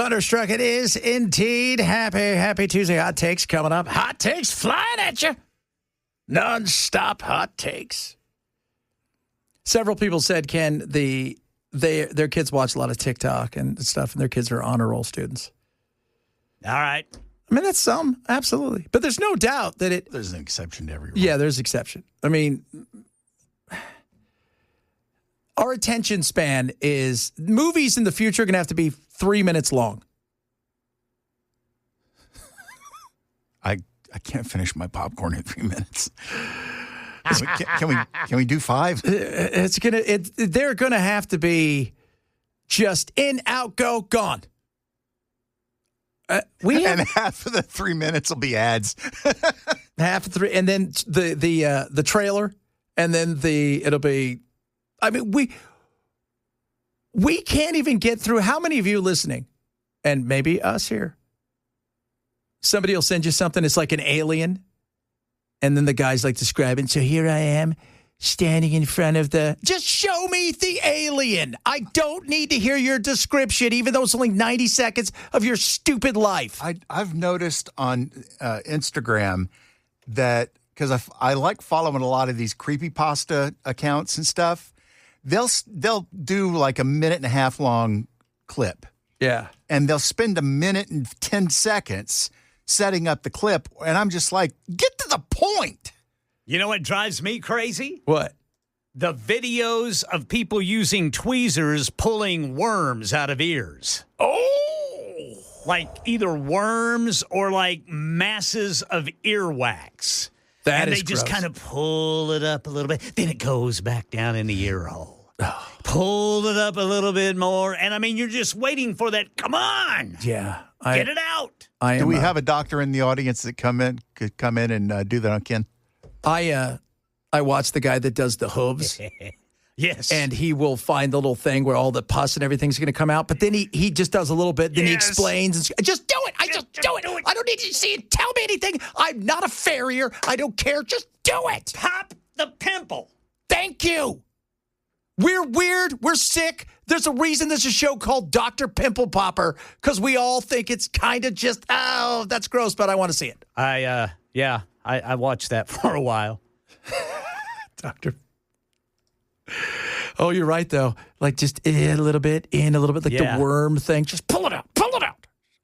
Thunderstruck it is indeed. Happy Tuesday. Hot takes coming up. Hot takes flying at you. Non-stop hot takes. Several people said, Ken, their kids watch a lot of TikTok and stuff, and their kids are honor roll students. All right. I mean, that's some, absolutely. But there's no doubt that there's an exception to every rule. Yeah, there's exception. I mean, our attention span is, movies in the future are going to have to be 3 minutes long. I can't finish my popcorn in 3 minutes. Can we do 5? They're gonna have to be just in, out, go, gone. And half of the 3 minutes will be ads. Half of 3, and then the trailer, and then it'll be. I mean, we can't even get through. How many of you listening, and maybe us here? Somebody will send you something. It's like an alien. And then the guy's like describing, so here I am standing in front of just show me the alien. I don't need to hear your description, even though it's only 90 seconds of your stupid life. I've noticed on Instagram that, because I like following a lot of these creepypasta accounts and stuff, they'll do like a 1.5 minute long clip. Yeah. And they'll spend 1 minute and 10 seconds setting up the clip, and I'm just like, get to the point. You know what drives me crazy? What? The videos of people using tweezers pulling worms out of ears. Oh! Like either worms or like masses of earwax. That is And they just gross. kind of pull it up a little bit. Then it goes back down in the ear hole. Oh. Pull it up a little bit more. And I mean, you're just waiting for that. Come on. Yeah. Get it out. Do we have a doctor in the audience that could come in and do that on Ken? I watch the guy that does the hooves. Yes. And he will find the little thing where all the pus and everything's going to come out. But then he just does a little bit. Then he explains. And, just do it. Just do it. I don't need you to see it. Tell me anything. I'm not a farrier. I don't care. Just do it. Pop the pimple. Thank you. We're weird. We're sick. There's a reason there's a show called Dr. Pimple Popper, because we all think it's kind of just, oh, that's gross, but I want to see it. I watched that for a while. Doctor. Oh, you're right, though. Like just in a little bit, like the worm thing. Just pull it out.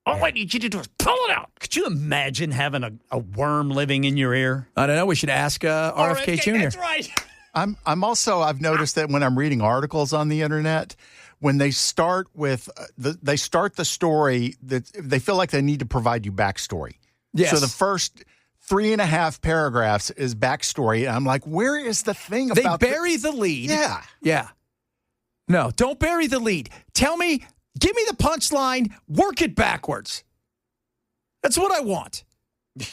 All I need you to do is pull it out. Could you imagine having a worm living in your ear? I don't know. We should ask RFK Jr. That's right. I've noticed that when I'm reading articles on the internet, when they start with they start the story, that they feel like they need to provide you backstory. Yes. So the first 3.5 paragraphs is backstory. And I'm like, where is the thing about... They bury the lead. Yeah. Yeah. No, don't bury the lead. Give me the punchline, work it backwards. That's what I want.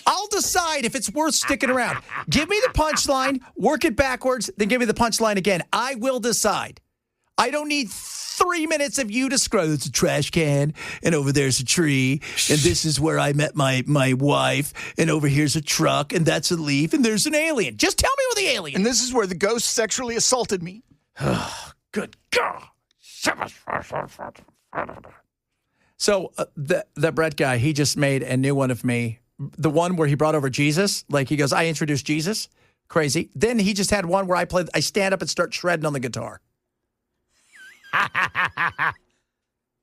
I'll decide if it's worth sticking around. Give me the punchline, work it backwards, then give me the punchline again. I will decide. I don't need 3 minutes of you describing. It's a trash can, and over there's a tree, and this is where I met my wife, and over here's a truck, and that's a leaf, and there's an alien. Just tell me what the alien. And this is where the ghost sexually assaulted me. Good God. So the Brett guy, he just made a new one of me. The one where he brought over Jesus. Like he goes, I introduced Jesus. Crazy. Then he just had one where I stand up and start shredding on the guitar.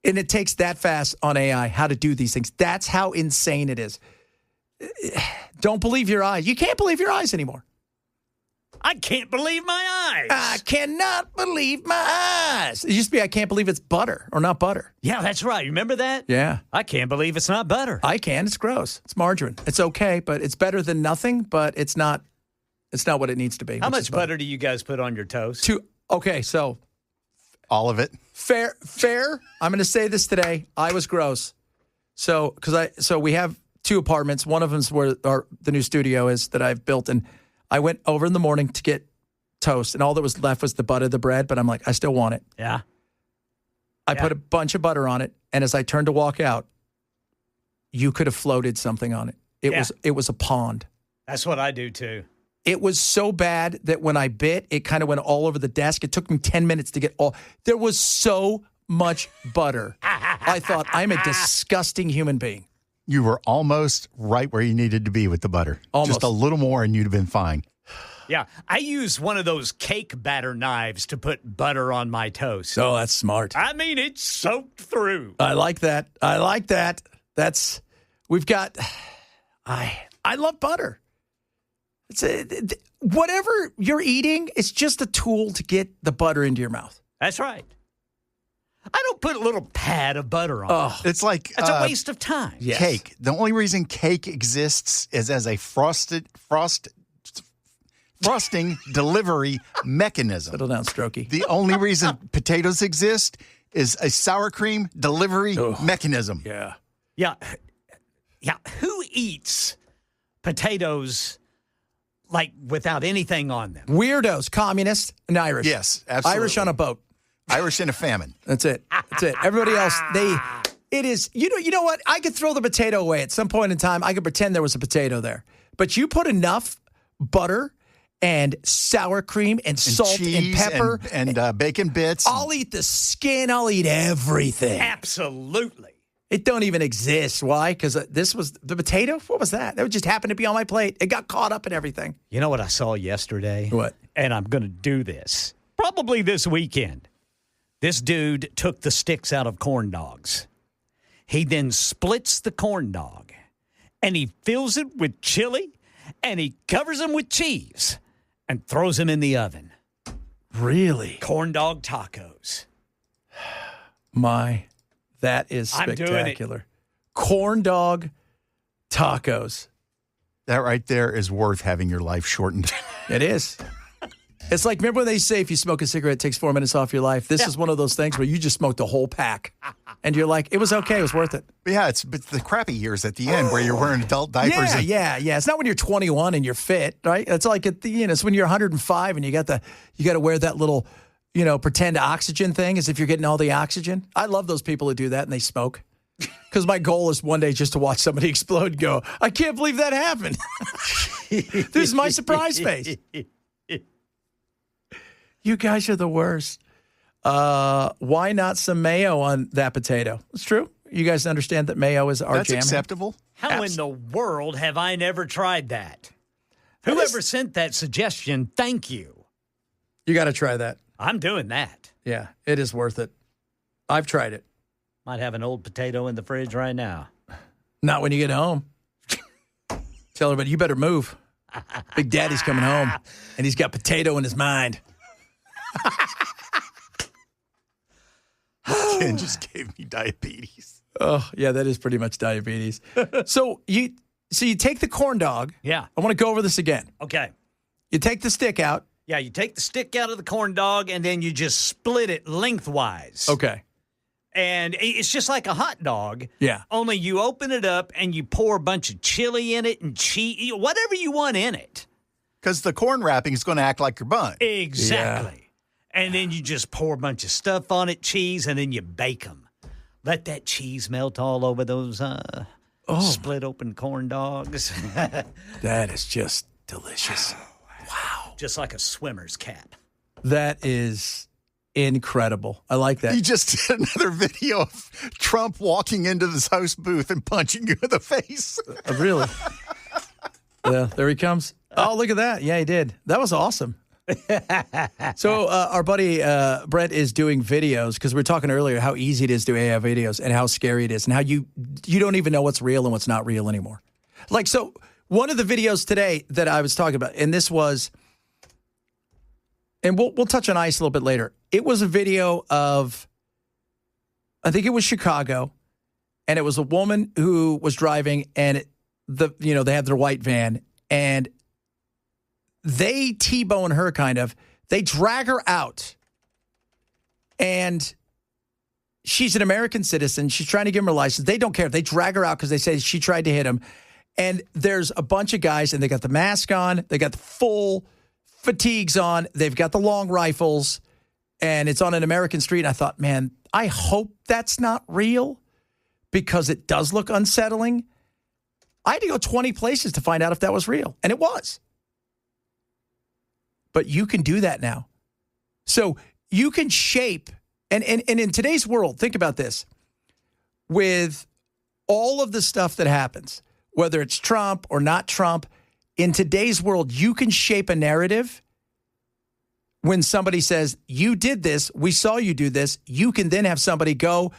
And it takes that fast on AI how to do these things. That's how insane it is. Don't believe your eyes. You can't believe your eyes anymore. I can't believe my eyes. I cannot believe my eyes. It used to be, I can't believe it's butter or not butter. Yeah, that's right. Remember that? Yeah. I can't believe it's not butter. I can. It's gross. It's margarine. It's okay, but it's better than nothing, but it's not what it needs to be. How much butter do you guys put on your toast? Okay, so. All of it. Fair. I'm going to say this today. I was gross. So we have 2 apartments. One of them is where the new studio is that I've built, and I went over in the morning to get toast, and all that was left was the butter of the bread, but I'm like, I still want it. Yeah. I put a bunch of butter on it, and as I turned to walk out, you could have floated something on it. It was a pond. That's what I do, too. It was so bad that when I bit, it kind of went all over the desk. It took me 10 minutes to get all. There was so much butter I thought, I'm a disgusting human being. You were almost right where you needed to be with the butter. Almost. Just a little more and you'd have been fine. Yeah, I use one of those cake batter knives to put butter on my toast. Oh, that's smart. I mean, it's soaked through. I like that. We've got, I love butter. Whatever you're eating, it's just a tool to get the butter into your mouth. That's right. I don't put a little pad of butter on. Oh, It's like That's a waste of time. yes. cake. The only reason cake exists is as a frosting delivery mechanism. Settle down, Strokey. The only reason potatoes exist is a sour cream delivery mechanism. Yeah. Yeah. Who eats potatoes like without anything on them? Weirdos, communists, and Irish. Yes, absolutely. Irish on a boat. Irish in a famine. That's it. Everybody else, it is, you know what? I could throw the potato away at some point in time. I could pretend there was a potato there. But you put enough butter and sour cream and salt and cheese pepper and bacon bits. I'll eat the skin. I'll eat everything. Absolutely. It don't even exist. Why? Because this was the potato. What was that? That just happened to be on my plate. It got caught up in everything. You know what I saw yesterday? What? And I'm going to do this probably this weekend. This dude took the sticks out of corn dogs. He then splits the corn dog, and he fills it with chili, and he covers them with cheese, and throws them in the oven. Really? Corn dog tacos. That is I'm doing it. spectacular. Corn dog tacos. That right there is worth having your life shortened. It is. It's like, remember when they say if you smoke a cigarette, it takes 4 minutes off your life? This is one of those things where you just smoked a whole pack. And you're like, it was okay. It was worth it. Yeah, but the crappy years at the end where you're wearing adult diapers. Yeah. It's not when you're 21 and you're fit, right? It's like, it's when you're 105 and you got to wear that little, pretend oxygen thing as if you're getting all the oxygen. I love those people who do that and they smoke. Because my goal is one day just to watch somebody explode and go, I can't believe that happened. This is my surprise face. You guys are the worst. Why not some mayo on that potato? It's true. You guys understand that mayo is our That's jam. acceptable. How in the world have I never tried that? Whoever sent that suggestion, thank you. You got to try that. I'm doing that. Yeah, it is worth it. I've tried it. Might have an old potato in the fridge right now. Not when you get home. Tell everybody, you better move. Big Daddy's coming home, and he's got potato in his mind. Ken just gave me diabetes. Oh, yeah, that is pretty much diabetes. So you take the corn dog. Yeah. I want to go over this again. Okay. You take the stick out. Yeah, you take the stick out of the corn dog, and then you just split it lengthwise. Okay. And it's just like a hot dog. Yeah. Only you open it up, and you pour a bunch of chili in it and cheese, whatever you want in it. Because the corn wrapping is going to act like your bun. Exactly. And then you just pour a bunch of stuff on it, cheese, and then you bake them. Let that cheese melt all over those split open corn dogs. That is just delicious. Wow. Just like a swimmer's cap. That is incredible. I like that. He just did another video of Trump walking into this host booth and punching you in the face. Really? Yeah, there he comes. Oh, look at that. Yeah, he did. That was awesome. So our buddy Brent is doing videos because we were talking earlier how easy it is to have videos and how scary it is and how you don't even know what's real and what's not real anymore. Like, so one of the videos today that I was talking about, and this was, and we'll touch on ICE a little bit later. It was a video of, I think it was Chicago, and it was a woman who was driving, and they have their white van, and they T-bone her kind of. They drag her out. And she's an American citizen. She's trying to give him her license. They don't care. They drag her out because they say she tried to hit him. And there's a bunch of guys, and they got the mask on. They got the full fatigues on. They've got the long rifles. And it's on an American street. And I thought, man, I hope that's not real because it does look unsettling. I had to go 20 places to find out if that was real. And it was. But you can do that now. So you can shape, and in today's world, think about this. with all of the stuff that happens, whether it's Trump or not Trump, in today's world, you can shape a narrative. When somebody says, you did this, we saw you do this, you can then have somebody go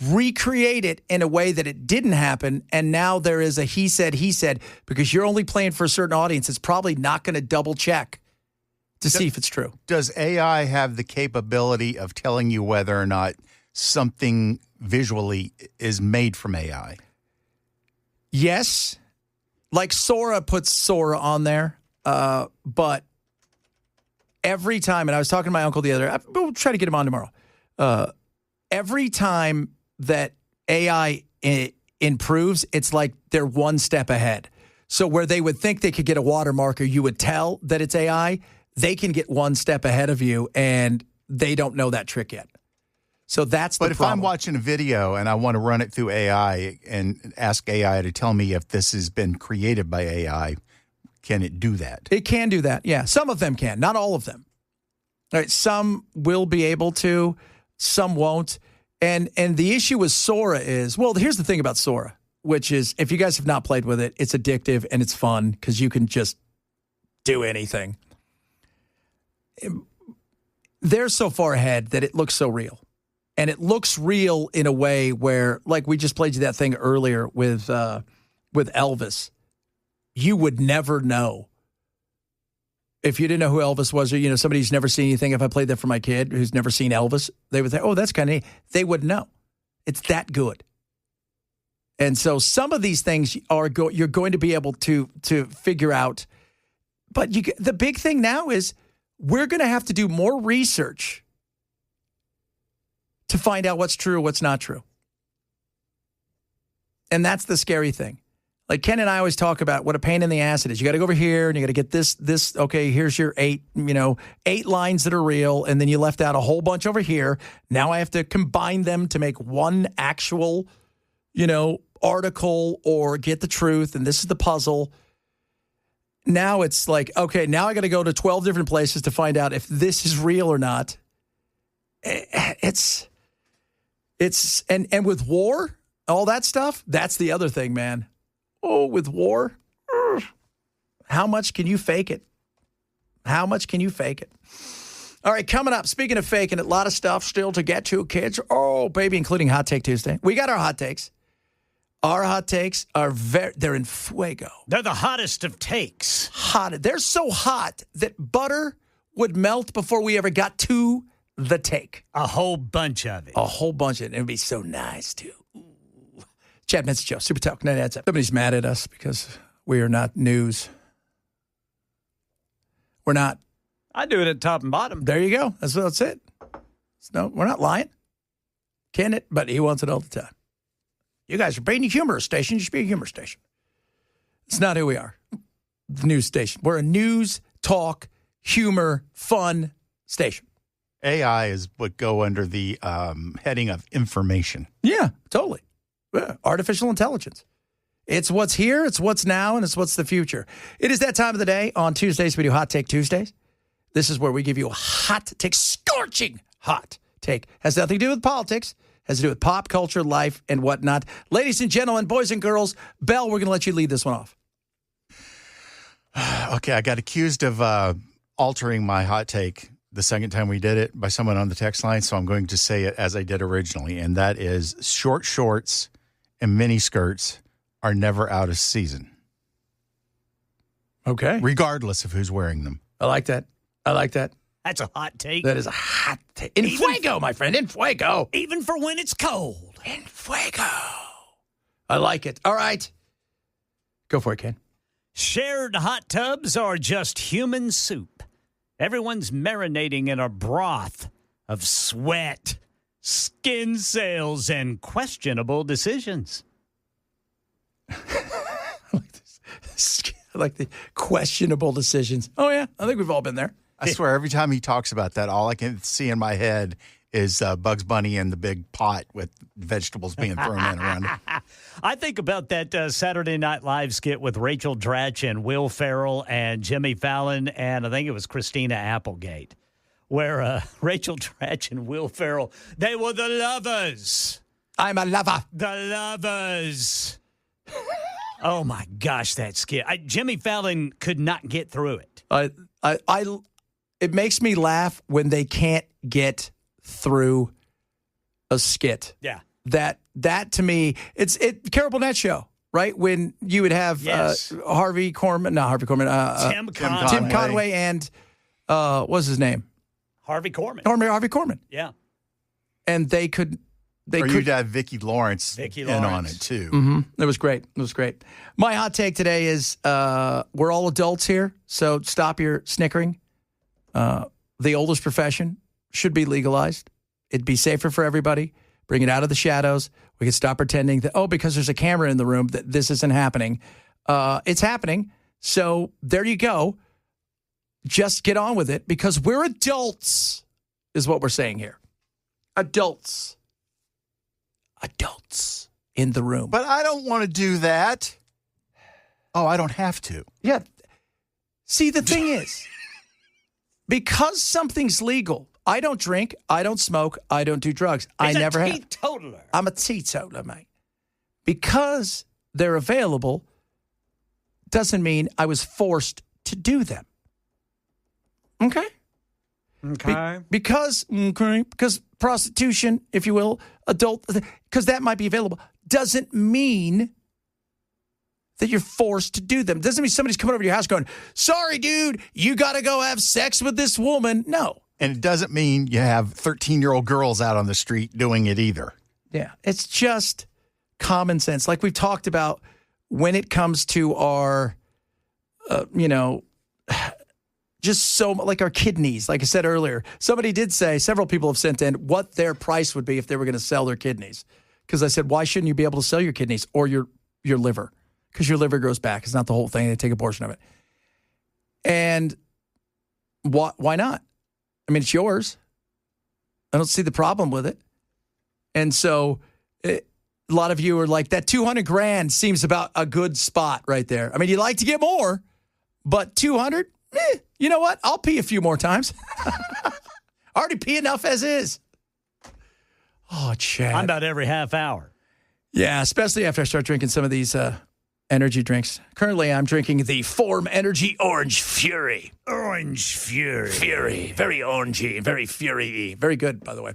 recreate it in a way that it didn't happen, and now there is a he said, because you're only playing for a certain audience. It's probably not going to double check to see if it's true. Does AI have the capability of telling you whether or not something visually is made from AI? Yes. Like Sora puts Sora on there, but every time, and I was talking to my uncle the other day, we'll try to get him on tomorrow. Every time that AI improves, it's like they're one step ahead. So where they would think they could get a watermark or you would tell that it's AI, they can get one step ahead of you, and they don't know that trick yet. So that's the problem. But if I'm watching a video and I want to run it through AI and ask AI to tell me if this has been created by AI, can it do that? It can do that, yeah. Some of them can, not all of them. All right, some will be able to, some won't. And the issue with Sora is, well, here's the thing about Sora, which is if you guys have not played with it, it's addictive and it's fun because you can just do anything. They're so far ahead that it looks so real. And it looks real in a way where, like we just played you that thing earlier with Elvis. You would never know. If you didn't know who Elvis was, or, somebody who's never seen anything, if I played that for my kid who's never seen Elvis, they would say, oh, that's kind of neat. They would know. It's that good. And so some of these things you're going to be able to figure out. But the big thing now is we're going to have to do more research to find out what's true or what's not true. And that's the scary thing. Like Ken and I always talk about what a pain in the ass it is. You got to go over here and you got to get this. Okay, here's your 8 lines that are real. And then you left out a whole bunch over here. Now I have to combine them to make one actual, article or get the truth. And this is the puzzle. Now it's like, okay, now I got to go to 12 different places to find out if this is real or not. It's and with war, all that stuff, that's the other thing, man. Oh, with war, how much can you fake it? How much can you fake it? All right, coming up, speaking of faking it, a lot of stuff still to get to, kids. Oh, baby, including Hot Take Tuesday. We got our hot takes. Our hot takes are they're in fuego. They're the hottest of takes. Hot. They're so hot that butter would melt before we ever got to the take. A whole bunch of it. A whole bunch of it. It would be so nice, too. Chad Benson Show, Super Talk 98.7. Somebody's mad at us because we are not news. We're not. I do it at top and bottom. There you go. That's it. No, we're not lying. Can it? But he wants it all the time. You guys are being a humor station. You should be a humor station. It's not who we are. The news station. We're a news, talk, humor, fun station. AI would go under the heading of information. Yeah, totally. Yeah, artificial intelligence. It's what's here, it's what's now, and it's what's the future. It is that time of the day. On Tuesdays, we do Hot Take Tuesdays. This is where we give you a hot take, scorching hot take. Has nothing to do with politics. Has to do with pop culture, life, and whatnot. Ladies and gentlemen, boys and girls, Bell, we're going to let you lead this one off. Okay, I got accused of altering my hot take the second time we did it by someone on the text line, so I'm going to say it as I did originally, and that is short shorts and mini skirts are never out of season. Okay. Regardless of who's wearing them. I like that. That's a hot take. That is a hot take. In fuego, my friend. In fuego. Even for when it's cold. In fuego. I like it. All right. Go for it, Ken. Shared hot tubs are just human soup. Everyone's marinating in a broth of sweat, skin cells, and questionable decisions. I like the questionable decisions. Oh, yeah. I think we've all been there. I swear, every time he talks about that, all I can see in my head is Bugs Bunny in the big pot with vegetables being thrown in around it. I think about that Saturday Night Live skit with Rachel Dratch and Will Ferrell and Jimmy Fallon, and I think it was Christina Applegate, where Rachel Dratch and Will Ferrell, they were the lovers. I'm a lover. The Lovers. Oh, my gosh, that skit. Jimmy Fallon could not get through it. It makes me laugh when they can't get through a skit. Yeah. That to me, it's Carol Burnett show, right? When you would have Tim Conway and what's his name? Harvey Korman. Harvey Korman. Yeah. And they could. You'd have Vicki Lawrence in on it too. Mm-hmm. It was great. My hot take today is we're all adults here, so stop your snickering. The oldest profession should be legalized. It'd be safer for everybody. Bring it out of the shadows. We can stop pretending that, because there's a camera in the room, that this isn't happening. It's happening. So there you go. Just get on with it because we're adults, is what we're saying here. Adults in the room. But I don't want to do that. Oh, I don't have to. Yeah. See, the thing is, because something's legal, I don't drink, I don't smoke, I don't do drugs. I never have. Teetotaler. I'm a teetotaler, mate. Because they're available doesn't mean I was forced to do them. Okay? Because prostitution, if you will, because that might be available, doesn't mean that you're forced to do them. Doesn't mean somebody's coming over to your house going, sorry, dude, you got to go have sex with this woman. No. And it doesn't mean you have 13-year-old girls out on the street doing it either. Yeah. It's just common sense. Like we've talked about when it comes to our, just so like our kidneys. Like I said earlier, somebody did say, several people have sent in what their price would be if they were going to sell their kidneys. Because I said, why shouldn't you be able to sell your kidneys or your liver? Because your liver grows back. It's not the whole thing. They take a portion of it. And why not? I mean, it's yours. I don't see the problem with it. And so a lot of you are like, that $200,000 seems about a good spot right there. I mean, you'd like to get more, but 200, you know what? I'll pee a few more times. I already pee enough as is. Oh, Chad. I'm about every half hour. Yeah, especially after I start drinking some of these energy drinks. Currently, I'm drinking the Form Energy Orange Fury. Orange Fury. Fury. Very orangey, very fury-y. Very good, by the way.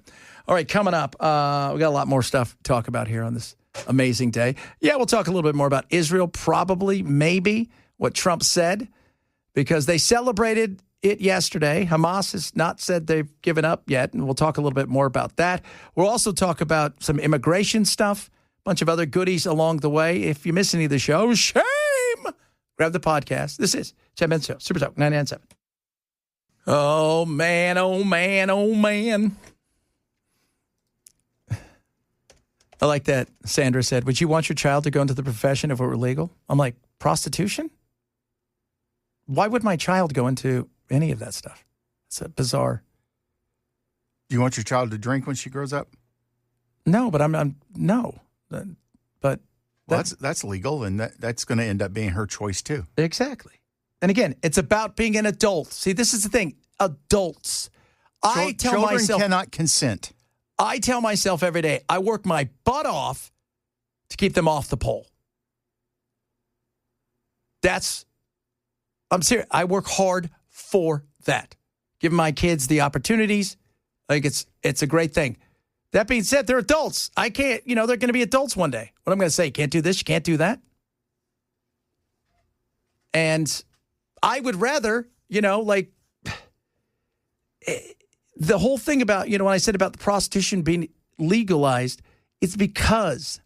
All right, coming up, we got a lot more stuff to talk about here on this amazing day. Yeah, we'll talk a little bit more about Israel, probably, maybe, what Trump said, because they celebrated it yesterday. Hamas has not said they've given up yet, and we'll talk a little bit more about that. We'll also talk about some immigration stuff, a bunch of other goodies along the way. If you miss any of the show, shame! Grab the podcast. This is Chad Benson, Super Talk 99.7. Oh, man, oh, man, oh, man. I like that Sandra said, would you want your child to go into the profession if it were legal? I'm like, prostitution? Why would my child go into any of that stuff? It's a bizarre. Do you want your child to drink when she grows up? No, but I'm no. But that's legal, and that's going to end up being her choice too. Exactly. And again, it's about being an adult. See, this is the thing. Adults. Children cannot consent. I tell myself every day, I work my butt off to keep them off the pole. I'm serious. I work hard for that. Give my kids the opportunities. I think it's a great thing. That being said, they're adults. I can't, they're going to be adults one day. What I'm going to say, you can't do this, you can't do that. And I would rather, the whole thing about, when I said about the prostitution being legalized, it's because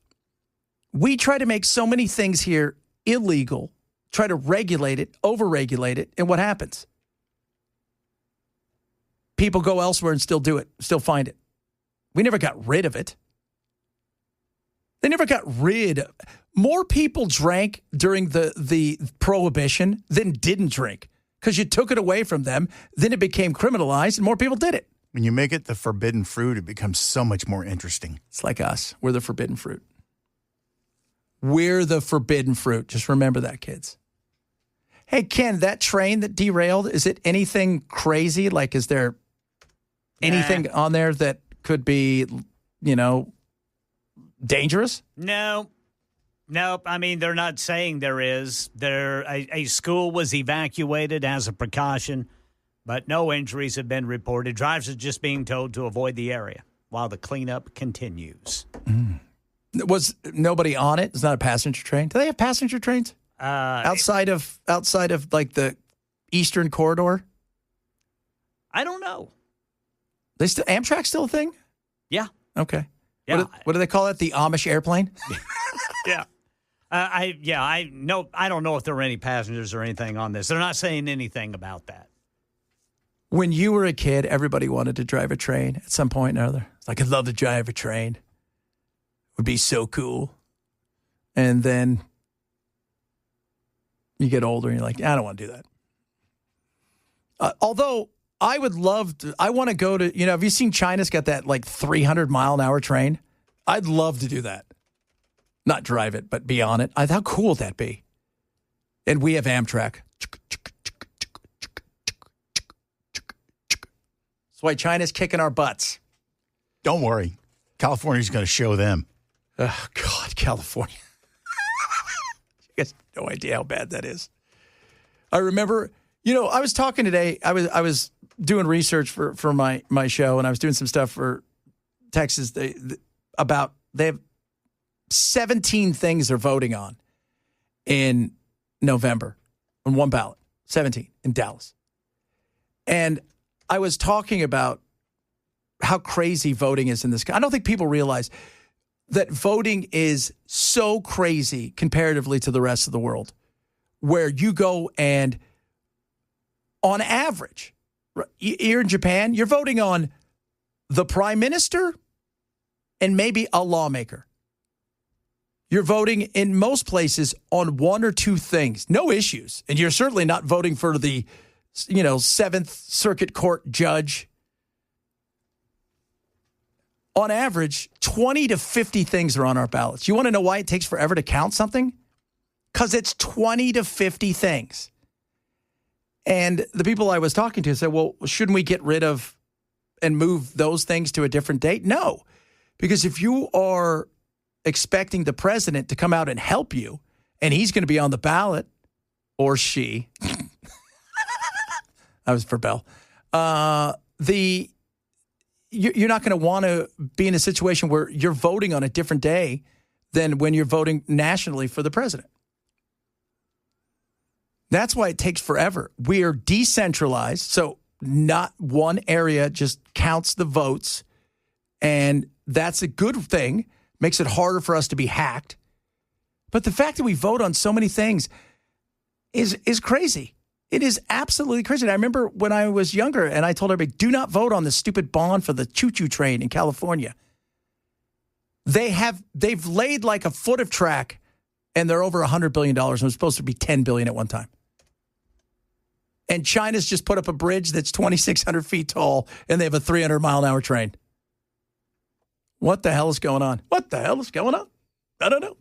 we try to make so many things here illegal, try to regulate it, overregulate it, and what happens? People go elsewhere and still do it, still find it. We never got rid of it. They never got rid of. More people drank during the prohibition than didn't drink because you took it away from them. Then it became criminalized and more people did it. When you make it the forbidden fruit, it becomes so much more interesting. It's like us. We're the forbidden fruit. We're the forbidden fruit. Just remember that, kids. Hey, Ken, that train that derailed, is it anything crazy? Like, is there anything on there that could be, dangerous? No. Nope. I mean, they're not saying there is. A school was evacuated as a precaution, but no injuries have been reported. Drivers are just being told to avoid the area while the cleanup continues. Was nobody on it? It's not a passenger train. Do they have passenger trains outside of like the Eastern Corridor? I don't know. Amtrak's still a thing? Yeah. Okay. Yeah. What do they call it? The Amish airplane? Yeah. I don't know if there were any passengers or anything on this. They're not saying anything about that. When you were a kid, everybody wanted to drive a train at some point or another. It's like, I'd love to drive a train. It would be so cool. And then you get older and you're like, I don't want to do that. Although I would love to, I want to go to, have you seen China's got that like 300 mile an hour train? I'd love to do that. Not drive it, but be on it. How cool would that be? And we have Amtrak. That's why China's kicking our butts. Don't worry. California's going to show them. Oh, God, California. You guys have no idea how bad that is. I remember, I was talking today. I was doing research for my show, and I was doing some stuff for Texas. They have 17 things they're voting on in November on one ballot. 17 in Dallas. And I was talking about how crazy voting is in this country. I don't think people realize that voting is so crazy comparatively to the rest of the world, where you go and on average, here in Japan, you're voting on the prime minister and maybe a lawmaker. You're voting in most places on one or two things, no issues. And you're certainly not voting for the, Seventh Circuit Court judge. On average, 20 to 50 things are on our ballots. You want to know why it takes forever to count something? Because it's 20 to 50 things. And the people I was talking to said, well, shouldn't we get rid of and move those things to a different date? No, because if you are expecting the president to come out and help you, and he's going to be on the ballot, or she, that was for Bell, you're not going to want to be in a situation where you're voting on a different day than when you're voting nationally for the president. That's why it takes forever. We are decentralized, so not one area just counts the votes, and that's a good thing. Makes it harder for us to be hacked. But the fact that we vote on so many things is crazy. It is absolutely crazy. And I remember when I was younger and I told everybody, do not vote on the stupid bond for the choo-choo train in California. They've laid like a foot of track and they're over $100 billion and it was supposed to be $10 billion at one time. And China's just put up a bridge that's 2,600 feet tall and they have a 300 mile an hour train. What the hell is going on? What the hell is going on? I don't know.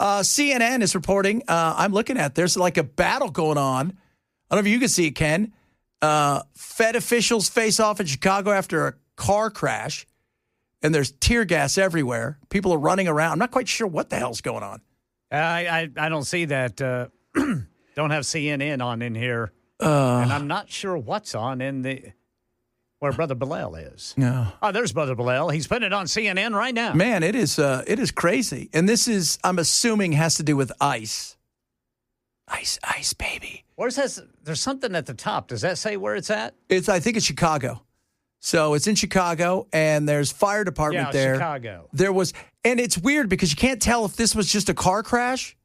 CNN is reporting, I'm looking at, there's like a battle going on. I don't know if you can see it, Ken. Fed officials face off in Chicago after a car crash, and there's tear gas everywhere. People are running around. I'm not quite sure what the hell's going on. I don't see that. Don't have CNN on in here. And I'm not sure what's on in where Brother Bilal is. No. Oh, there's Brother Bilal. He's putting it on CNN right now. Man, it is crazy. And this is, I'm assuming, has to do with ICE. Ice, baby. Where's that? There's something at the top. Does that say where it's at? I think it's Chicago. So it's in Chicago, and there's fire department there. Chicago. There was, and it's weird because you can't tell if this was just a car crash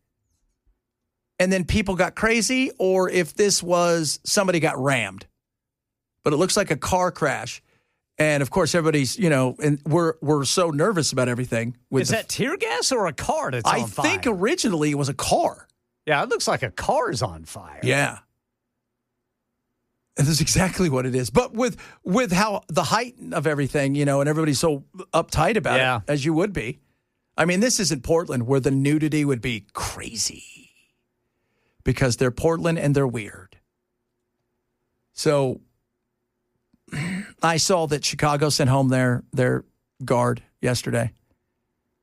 and then people got crazy or if this was somebody got rammed. But it looks like a car crash. And, of course, everybody's, and we're so nervous about everything. Is that tear gas or a car that's on fire? I think originally it was a car. Yeah, it looks like a car's on fire. Yeah. And that's exactly what it is. But with how the height of everything, and everybody's so uptight about it, as you would be. I mean, this isn't Portland where the nudity would be crazy because they're Portland and they're weird. So I saw that Chicago sent home their guard yesterday.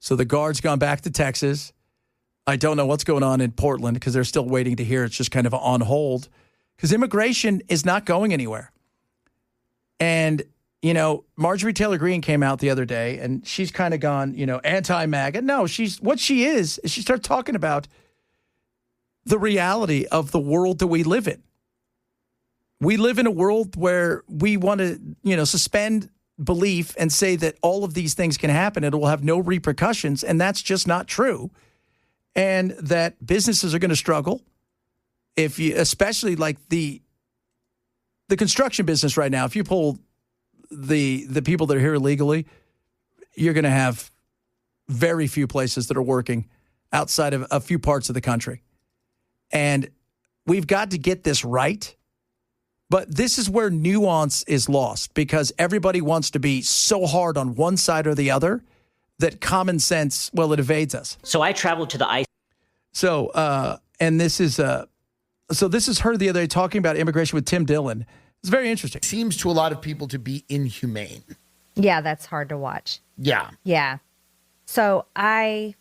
So the guard's gone back to Texas. I don't know what's going on in Portland because they're still waiting to hear. It's just kind of on hold because immigration is not going anywhere. And, Marjorie Taylor Greene came out the other day and she's kind of gone, anti-MAGA. No, what she is she starts talking about the reality of the world that we live in. We live in a world where we want to, suspend belief and say that all of these things can happen and it will have no repercussions. And that's just not true. And that businesses are going to struggle especially like the construction business right now. If you pull the people that are here illegally, you're going to have very few places that are working outside of a few parts of the country. And we've got to get this right. But this is where nuance is lost because everybody wants to be so hard on one side or the other that common sense, it evades us. So I traveled to the ice. So, and this is her the other day talking about immigration with Tim Dillon. It's very interesting. Seems to a lot of people to be inhumane. Yeah, that's hard to watch. Yeah. Yeah. So I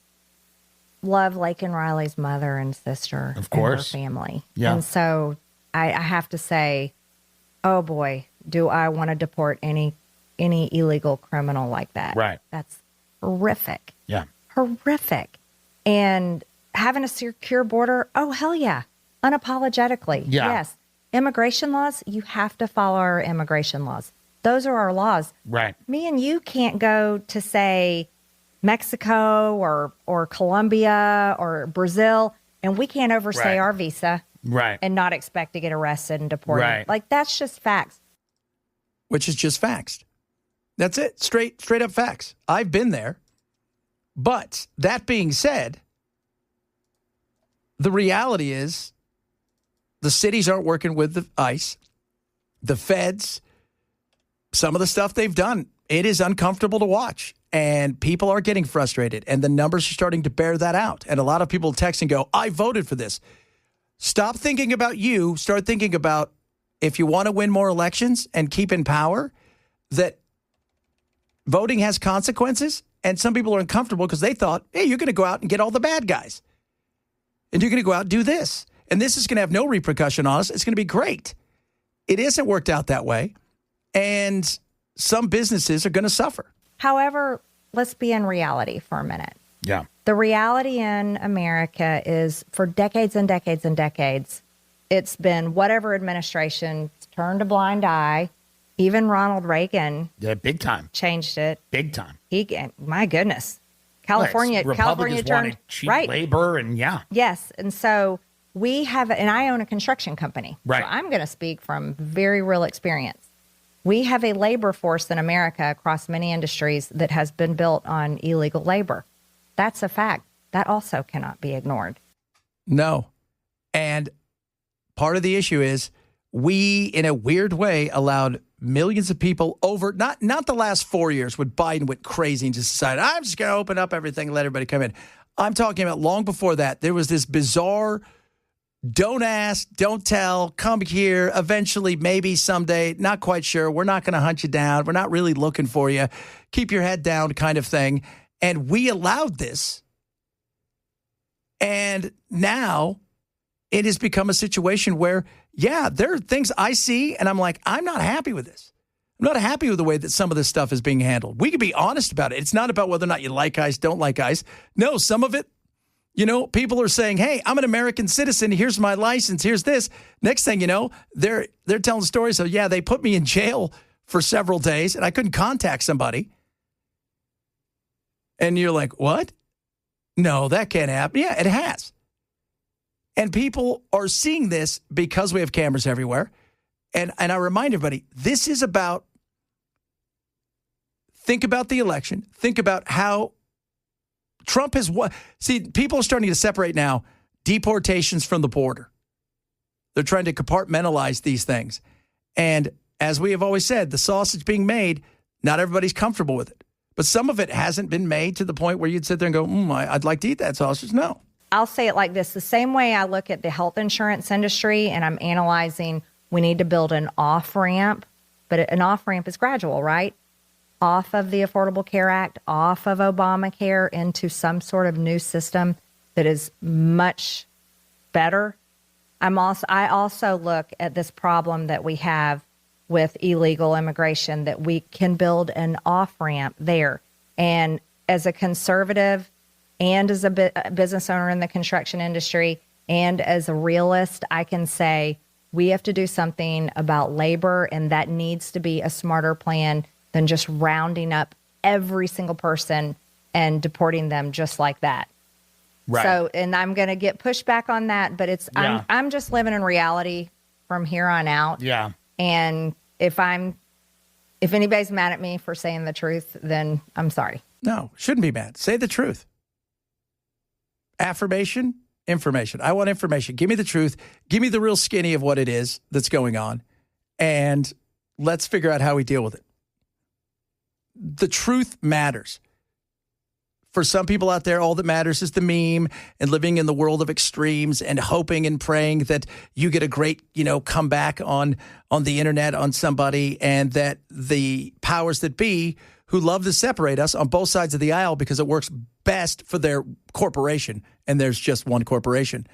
love Laken Riley's mother and sister. Of course. And her family. Yeah. And so I have to say, oh boy, do I want to deport any illegal criminal like that. Right. That's horrific. Yeah. Horrific. And having a secure border, oh, hell yeah. Unapologetically. Yeah. Yes. Immigration laws, you have to follow our immigration laws. Those are our laws. Right. Me and you can't go to, say, Mexico or Colombia or Brazil, and we can't overstay our visa. Right. And not expect to get arrested and deported. Right. Like, that's just facts. Which is just facts. That's it. Straight up facts. I've been there. But that being said, the reality is the cities aren't working with the ICE. The feds, some of the stuff they've done, it is uncomfortable to watch. And people are getting frustrated. And the numbers are starting to bear that out. And a lot of people text and go, I voted for this. Stop thinking about you. Start thinking about if you want to win more elections and keep in power, that voting has consequences. And some people are uncomfortable because they thought, hey, you're going to go out and get all the bad guys. And you're going to go out and do this. And this is going to have no repercussion on us. It's going to be great. It isn't worked out that way. And some businesses are going to suffer. However, let's be in reality for a minute. Yeah. The reality in America is for decades and decades and decades, it's been whatever administration turned a blind eye. Even Ronald Reagan Big time. changed it. Big time. My goodness. California Republicans turned wanted cheap labor and Yes. And so we have, and I own a construction company. Right. So I'm going to speak from very real experience. We have a labor force in America across many industries that has been built on illegal labor. That's a fact. That also cannot be ignored. No. And part of the issue is we, in a weird way, allowed millions of people over, not the last 4 years when Biden went crazy and just decided, I'm just going to open up everything and let everybody come in. I'm talking about long before that. There was this bizarre, don't ask, don't tell, come here, eventually, maybe someday, not quite sure. We're not going to hunt you down. We're not really looking for you. Keep your head down kind of thing. And we allowed this. And now it has become a situation where, yeah, there are things I see and I'm like, I'm not happy with this. I'm not happy with the way that some of this stuff is being handled. We can be honest about it. It's not about whether or not you like ICE, don't like ICE. No, some of it, people are saying, hey, I'm an American citizen. Here's my license. Here's this. Next thing you know, they're telling stories of, yeah, they put me in jail for several days and I couldn't contact somebody. And you're like, what? No, that can't happen. Yeah, it has. And people are seeing this because we have cameras everywhere. And I remind everybody, this is about, think about the election. Think about how Trump has won. See, people are starting to separate now deportations from the border. They're trying to compartmentalize these things. And as we have always said, the sausage being made, not everybody's comfortable with it. But some of it hasn't been made to the point where you'd sit there and go, I'd like to eat that sausage. No. I'll say it like this. The same way I look at the health insurance industry and I'm analyzing, we need to build an off-ramp, but an off-ramp is gradual, right? off of the Affordable Care Act, off of Obamacare, into some sort of new system that is much better. I also look at this problem that we have with illegal immigration, that we can build an off-ramp there. And as a conservative and as a business owner in the construction industry and as a realist, I can say we have to do something about labor, and that needs to be a smarter plan than just rounding up every single person and deporting them just like that. Right. So, and I'm going to get pushback on that, but Yeah. I'm just living in reality from here on out. Yeah. And if anybody's mad at me for saying the truth, then I'm sorry. No, shouldn't be mad. Say the truth. Affirmation, information. I want information. Give me the truth. Give me the real skinny of what it is that's going on. And let's figure out how we deal with it. The truth matters. For some people out there, all that matters is the meme and living in the world of extremes and hoping and praying that you get a great, comeback on the internet on somebody, and that the powers that be who love to separate us on both sides of the aisle because it works best for their corporation, and there's just one corporation.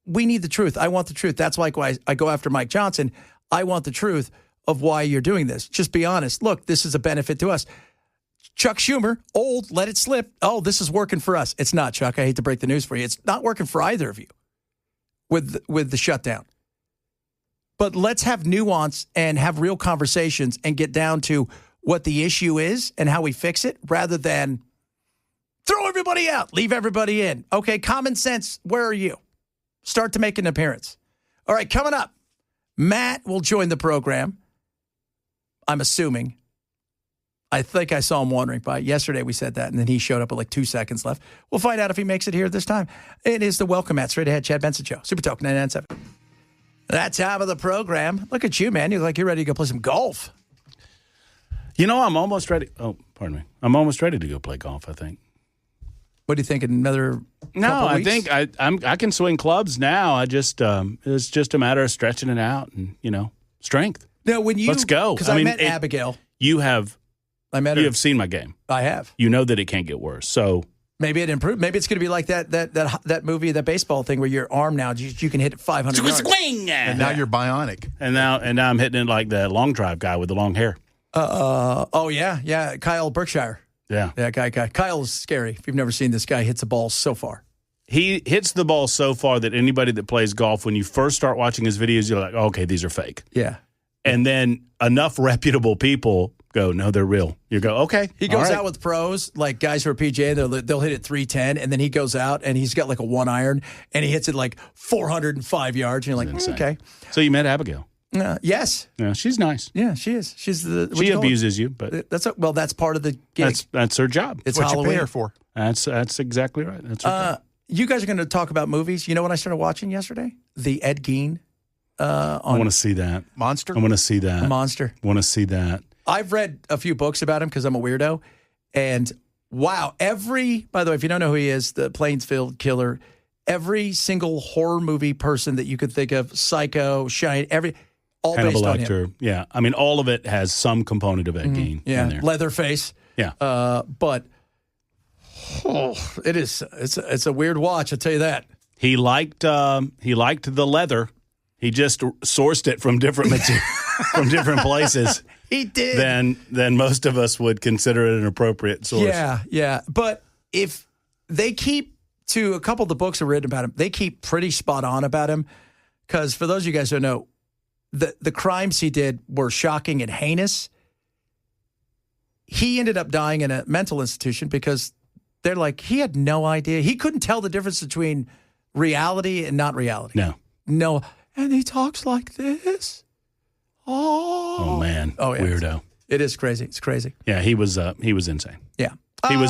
We need the truth. I want the truth. That's why I go after Mike Johnson. I want the truth of why you're doing this. Just be honest. Look, this is a benefit to us. Chuck Schumer, old, let it slip. Oh, this is working for us. It's not, Chuck. I hate to break the news for you. It's not working for either of you with the shutdown. But let's have nuance and have real conversations and get down to what the issue is and how we fix it, rather than throw everybody out, leave everybody in. Okay, common sense, where are you? Start to make an appearance. All right, coming up, Matt will join the program. I'm assuming. I think I saw him wandering by. Yesterday we said that, and then he showed up with like 2 seconds left. We'll find out if he makes it here this time. It is the Welcome Matt Straight Ahead Chad Benson Show. Super Talk 997. That time of the program. Look at you, man. You look like you're ready to go play some golf. I'm almost ready. Oh, pardon me. I'm almost ready to go play golf, I think. What do you think? Another couple I weeks? think I can swing clubs now. I just it's just a matter of stretching it out and strength. No, when you Let's go. Because I I mean, met Abigail. You have I met her. you have seen my game. I have. You know that it can't get worse. So Maybe it improved. Maybe it's going to be like that movie, that baseball thing, where your arm now you can hit it 500 yards. swing, And now you're bionic. and now I'm hitting it like the long drive guy with the long hair. Oh yeah, Kyle Berkshire. Yeah. Yeah, guy. Kyle is scary. If you've never seen this guy, hits a ball so far. He hits the ball so far that anybody that plays golf, when you first start watching his videos, you're like, oh, okay, these are fake. Yeah. And then enough reputable people go, no, they're real. You go, okay. He goes all right. out with pros, like guys who are PGA, they'll hit it 310, and then he goes out and he's got like a 1 iron, and he hits it like 405 yards, and you're like, Insane. okay. So you met Abigail. Yes. Yeah, she's nice. Yeah, she is. She's the. what She you call it? abuses you, but That's part of the gig. that's her job. It's What you Halloween. pay her for? That's exactly right. That's her job. You guys are going to talk about movies. You know what I started watching yesterday? The Ed Gein I want to see that. Monster? I want to see that. Monster. Want to see that. I've read a few books about him because I'm a weirdo. And wow, by the way, if you don't know who he is, the Plainsfield Killer, every single horror movie person that you could think of, Psycho, Shine, all Hannibal based on him. Lecter. Yeah. I mean, all of it has some component of Ed Gein Yeah, in there. Leatherface. Yeah. But it's a weird watch, I'll tell you that. He liked the leather. He just sourced it from different from different places. He did. Than most of us would consider it an appropriate source. Yeah. But if they keep to a couple of the books that are written about him, they keep pretty spot on about him. Because for those of you guys who don't know, the crimes he did were shocking and heinous. He ended up dying in a mental institution because they're like, he had no idea. He couldn't tell the difference between reality and not reality. No. And he talks like this. Oh man. Oh, yeah. Weirdo. It is crazy. It's crazy. Yeah, he was insane. Yeah.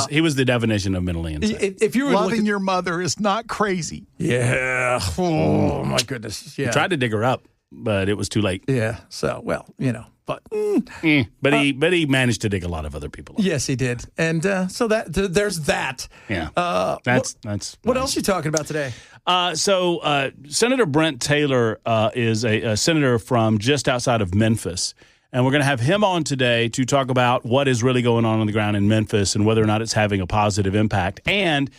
He was the definition of mentally insane. If you were Loving your mother is not crazy. Yeah. Oh, my goodness. Yeah. He tried to dig her up, but it was too late. Yeah. So, well, but. But he managed to dig a lot of other people up. Yes, he did. And so there's that. Yeah. What nice. else are you talking about today? So Senator Brent Taylor is a senator from just outside of Memphis. And we're going to have him on today to talk about what is really going on the ground in Memphis and whether or not it's having a positive impact. And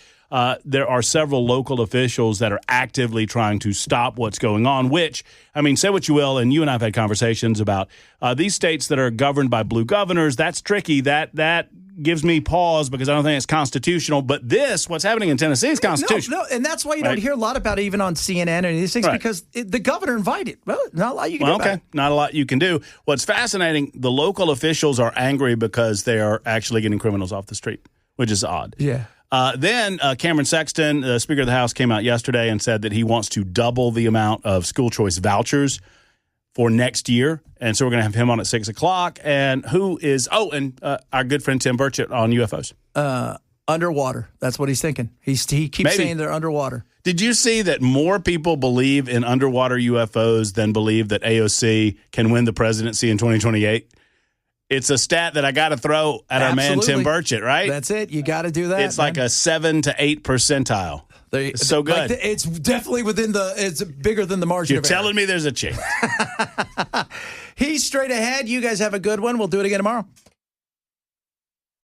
there are several local officials that are actively trying to stop what's going on, which, I mean, say what you will, and you and I have had conversations about these states that are governed by blue governors. That's tricky. That gives me pause because I don't think it's constitutional. But what's happening in Tennessee is constitutional. No, and that's why you don't hear a lot about it even on CNN and these things because the governor invited. Well, not a lot you can do about it. Not a lot you can do. What's fascinating, the local officials are angry because they are actually getting criminals off the street, which is odd. Yeah. Then Cameron Sexton, the Speaker of the House, came out yesterday and said that he wants to double the amount of school choice vouchers for next year. And so we're going to have him on at 6 o'clock. And our good friend Tim Burchett on UFOs. Underwater. That's what he's thinking. He keeps saying they're underwater. Did you see that more people believe in underwater UFOs than believe that AOC can win the presidency in 2028? It's a stat that I got to throw at our man Tim Burchett, right? That's it. You got to do that. It's like a 7 to 8 percentile. It's so good. Like it's definitely it's bigger than the margin You're of error. telling me there's a chance. He's straight ahead. You guys have a good one. We'll do it again tomorrow.